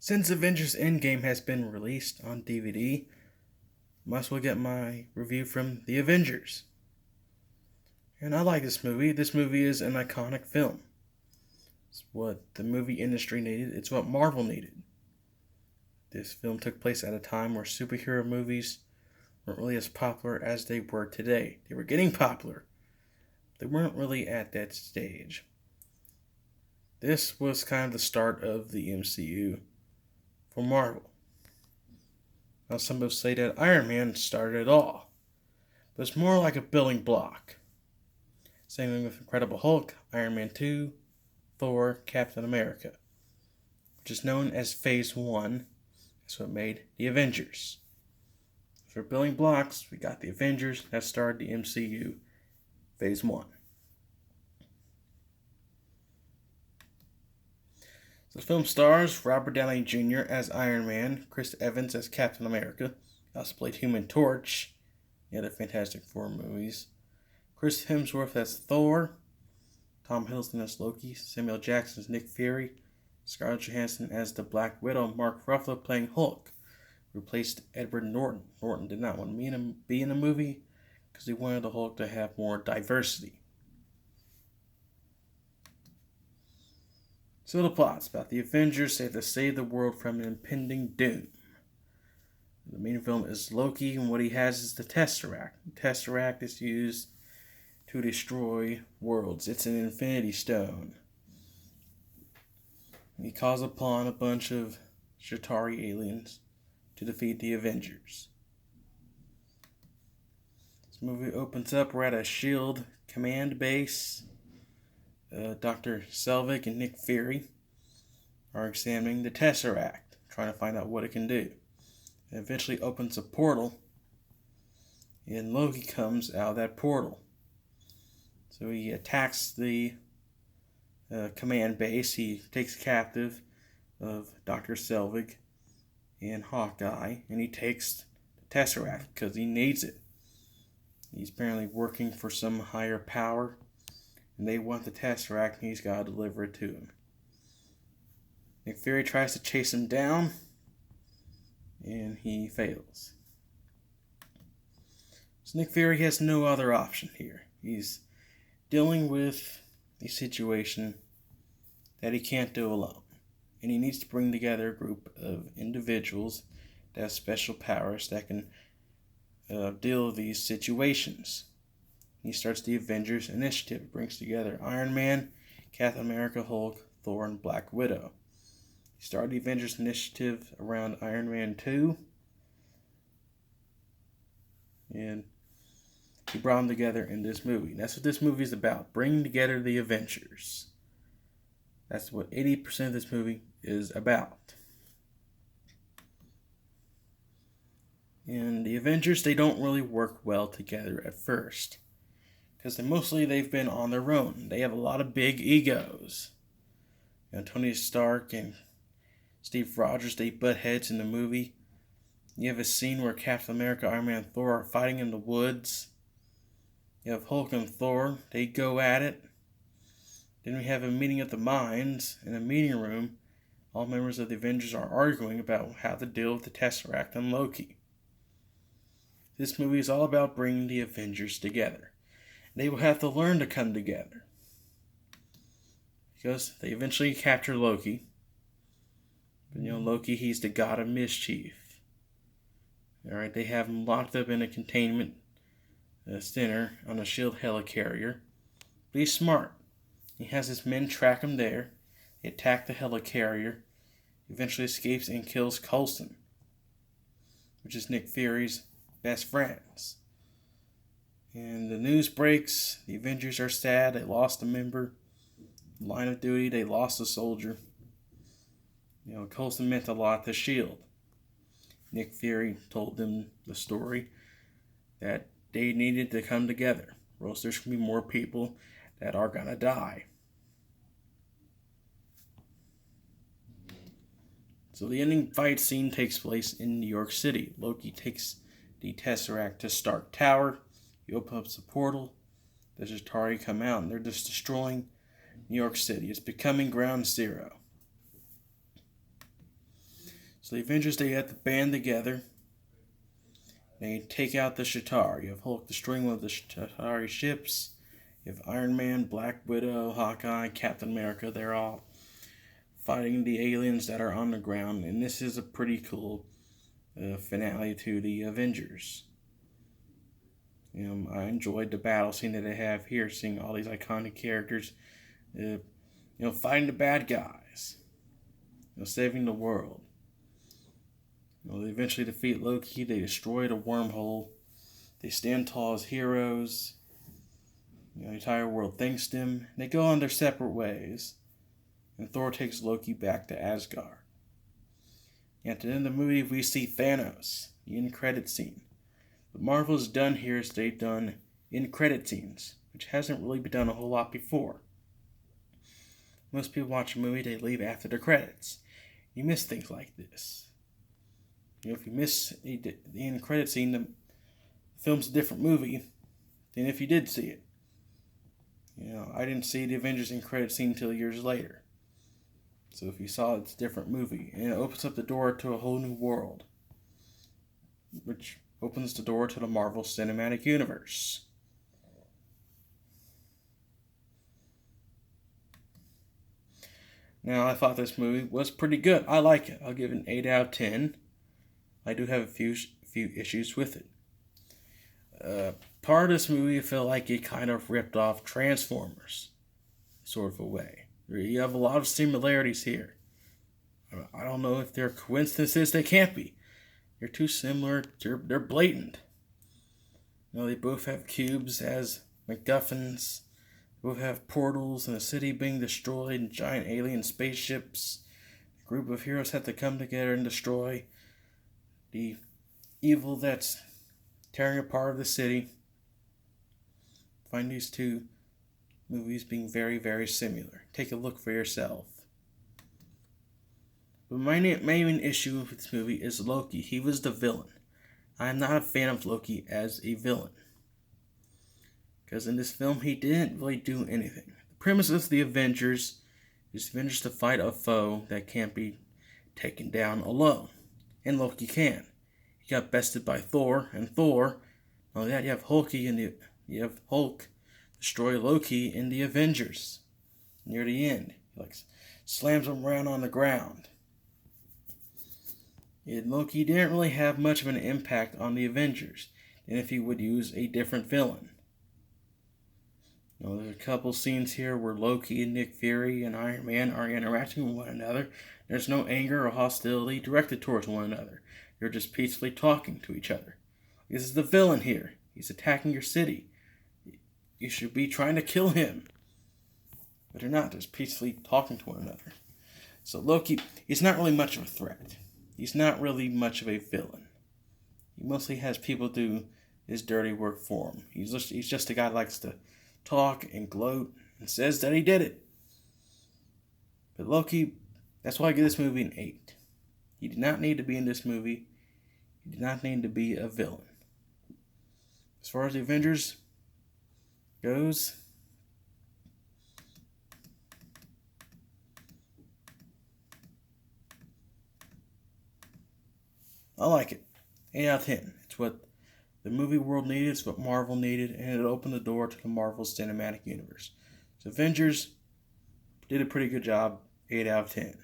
Since Avengers Endgame has been released on DVD, might as well get my review from The Avengers. And I like this movie. This movie is an iconic film. It's what the movie industry needed, it's what Marvel needed. This film took place at a time where superhero movies weren't really as popular as they were today. They were getting popular. They weren't really at that stage. This was kind of the start of the MCU for Marvel. Now, some people say that Iron Man started it all, but it's more like a building block. Same thing with Incredible Hulk, Iron Man 2, Thor, Captain America, which is known as Phase 1. That's what made the Avengers. For building blocks, we got the Avengers that started the MCU, Phase 1. The film stars Robert Downey Jr. as Iron Man, Chris Evans as Captain America, he also played Human Torch in the Fantastic Four movies, Chris Hemsworth as Thor, Tom Hiddleston as Loki, Samuel Jackson as Nick Fury, Scarlett Johansson as the Black Widow, Mark Ruffalo playing Hulk, replaced Edward Norton. Norton did not want to be in the movie because he wanted the Hulk to have more diversity. So the plot's about the Avengers have to save the world from an impending doom. The main film is Loki, and what he has is the Tesseract. The Tesseract is used to destroy worlds. It's an infinity stone. He calls upon a bunch of Chitauri aliens to defeat the Avengers. This movie opens up, we're at a SHIELD command base. Dr. Selvig and Nick Fury are examining the Tesseract, trying to find out what it can do. It eventually opens a portal, and Loki comes out of that portal. So he attacks the command base. He takes captive of Dr. Selvig and Hawkeye, and he takes the Tesseract because he needs it. He's apparently working for some higher power, and they want the Tesseract, and he's got to deliver it to him. Nick Fury tries to chase him down, and he fails. So Nick Fury has no other option here. He's dealing with a situation that he can't do alone, and he needs to bring together a group of individuals that have special powers that can deal with these situations. He starts the Avengers Initiative. It brings together Iron Man, Captain America, Hulk, Thor, and Black Widow. He started the Avengers Initiative around Iron Man 2. And he brought them together in this movie. And that's what this movie is about. Bringing together the Avengers. That's what 80% of this movie is about. And the Avengers, they don't really work well together at first, because they've been on their own. They have a lot of big egos. Tony Stark and Steve Rogers, they butt heads in the movie. You have a scene where Captain America, Iron Man, and Thor are fighting in the woods. You have Hulk and Thor, they go at it. Then we have a meeting of the minds in a meeting room. All members of the Avengers are arguing about how to deal with the Tesseract and Loki. This movie is all about bringing the Avengers together. They will have to learn to come together, because they eventually capture Loki. But Loki, he's the god of mischief. Alright, they have him locked up in a containment center on a SHIELD helicarrier. But he's smart. He has his men track him there. They attack the helicarrier. He eventually escapes and kills Coulson, which is Nick Fury's best friends. And the news breaks. The Avengers are sad. They lost a member. Line of duty. They lost a soldier. Coulson meant a lot to SHIELD. Nick Fury told them the story that they needed to come together, or else there's going to be more people that are going to die. So the ending fight scene takes place in New York City. Loki takes the Tesseract to Stark Tower. He opens up a portal. The Chitauri come out, and they're just destroying New York City. It's becoming ground zero. So the Avengers, they have to band together. They take out the Shatar. You have Hulk destroying one of the Shatari ships. You have Iron Man, Black Widow, Hawkeye, Captain America. They're all fighting the aliens that are on the ground. And this is a pretty cool finale to the Avengers. I enjoyed the battle scene that they have here, seeing all these iconic characters, fighting the bad guys, saving the world. They eventually defeat Loki. They destroy the wormhole. They stand tall as heroes. The entire world thanks them. They go on their separate ways, and Thor takes Loki back to Asgard. At the end of the movie, we see Thanos, the end-credit scene. What Marvel's done here is they've done end-credit scenes, which hasn't really been done a whole lot before. Most people watch a movie, they leave after the credits. You miss things like this. If you miss the end credit scene, the film's a different movie than if you did see it. I didn't see the Avengers end credit scene until years later. So if you saw it, it's a different movie. And it opens up the door to a whole new world, which opens the door to the Marvel Cinematic Universe. Now, I thought this movie was pretty good. I like it. I'll give it an 8 out of 10. I do have a few issues with it. Part of this movie felt like it kind of ripped off Transformers, sort of a way. You have a lot of similarities here. I don't know if they're coincidences. They can't be. They're too similar. They're blatant. They both have cubes as MacGuffins. They both have portals and a city being destroyed and giant alien spaceships. A group of heroes have to come together and destroy the evil that's tearing apart the city. Find these two movies being very, very similar. Take a look for yourself. But my main issue with this movie is Loki. He was the villain. I'm not a fan of Loki as a villain, because in this film he didn't really do anything. The premise of the Avengers is Avengers to fight a foe that can't be taken down alone. And Loki can. He got bested by Thor, and Thor, not only that, you have Hulk destroy Loki in the Avengers. Near the end, he slams him around on the ground. And Loki didn't really have much of an impact on the Avengers than if he would use a different villain. There's a couple scenes here where Loki and Nick Fury and Iron Man are interacting with one another. There's no anger or hostility directed towards one another. They're just peacefully talking to each other. This is the villain here. He's attacking your city. You should be trying to kill him. But they're not. They're just peacefully talking to one another. So Loki, he's not really much of a threat. He's not really much of a villain. He mostly has people do his dirty work for him. He's just a guy that likes to talk and gloat and says that he did it. But Loki, that's why I give this movie an 8. He did not need to be in this movie. He did not need to be a villain. As far as the Avengers goes, I like it. 8 out of 10. It's what the movie world needed. It's what Marvel needed. And it opened the door to the Marvel Cinematic Universe. So Avengers did a pretty good job. 8 out of 10.